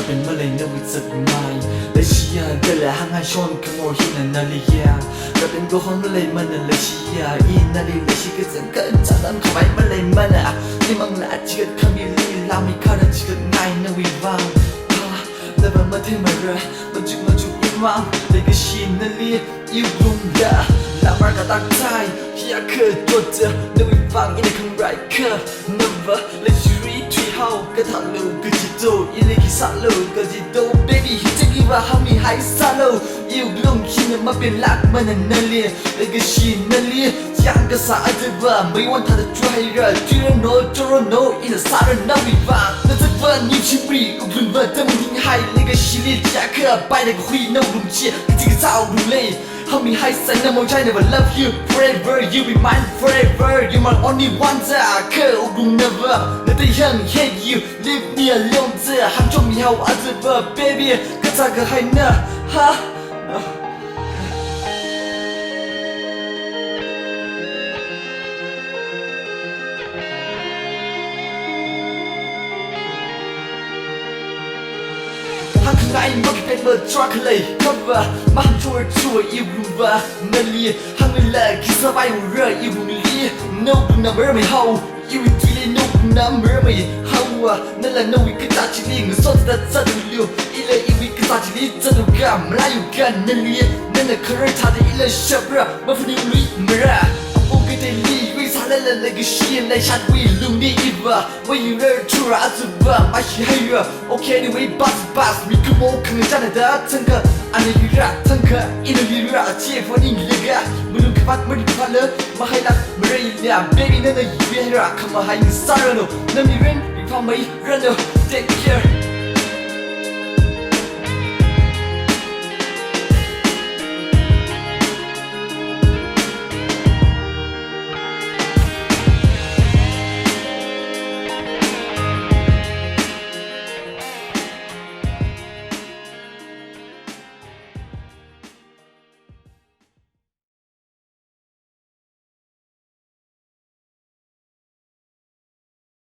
เป็นเมื่อไรนะวิสักไม่และเชียร์แต่ละหางชนขโมยหินนั่นเลยก็เป็นตัวคนเมื่อไรมันนั่นเลยเชียร์อินนั่นเลยชีก็จะเกิดจากนั้นเข้าไปเมื่อไรมันอ่ะที่มังละเชื่อคำนี้ลีลาไม่เข้าได้เชื่อง่ายนะวิวังแต่ว่ามาเทมาเรมันจุอีมังเลยก็ชินนั่นเลยอีรุ่งยาลามาก็ตั้งใจที่อยากเคยตัวเจอในวิวังอินในคำไรเคย never let you reachที่เฮาก็ทำลูกก็จิตโตอินในคิดสักลูกก็จิตโต baby จะคิดว่าเฮามีให้สักลูกอีรุ่งชินมาเป็นรักมันนั่นเลยเลยก็ชินนั่นเลยยังก็สะอาดว่าไม่วันท่าจะช่วยเราที่เราโน้ที่เราโน้อินในสารน้ำวิวังนั่นจะว่ายิ่งชิบรีอุบลว่าแต่มึงยิ่งให้เลยก็ชิลิจะเคยไปแต่ก็คุยน้ำรุ่งเชี่ยก็จิตเศร้ารุ่งเลยHow me high say no more I never love you forever You be mine forever You're my only one I care will never Let the young hate you Leave me alone ห้ามชมมี how I deserve baby ก็จะก็ให้นะฮะข้างในมันเป็นเบอร์ทรัคเลยก็ว่ามาช่วยอีรูว่านั่นเลยข้างในแหละคิดสบายหัวเรืออีรูนี่ No number ไม่เฮาอีวิธีเลย No number ไม่เฮาว่านั่นแหละ No วิกตาชิลิงสดแต่จะดูเลี้ยวอีเลยอีวิกตาชิลิจะดูกันไม่อยู่กันนั่นเลยนั่นแหละเคยท่าได้อีเลยชับระมาฟังดูลุยมาระโอเคได้ลีวิสาเลเลเลยก็เชียร์ในชัดวิลุงดีอีว่าว่าอยู่เรื่องชั่วร้ายสุดว่าไม่ใช่ให้เรือโอเคนี่วิบัสมีขโมยขังจันทร์เด้อทั้งก็อันนี้ยูระทั้งก็อินโดยูระเชี่ยฟันนี่เลยก็ไม่รู้พัดไม่รู้พัดเลยมาให้รักไม่ได้เนี่ย baby นั่นน่ะยูเรียนรักเข้ามาให้สารโน่นั่นมีเรื่องมีความไม่เรื่องเดียว take care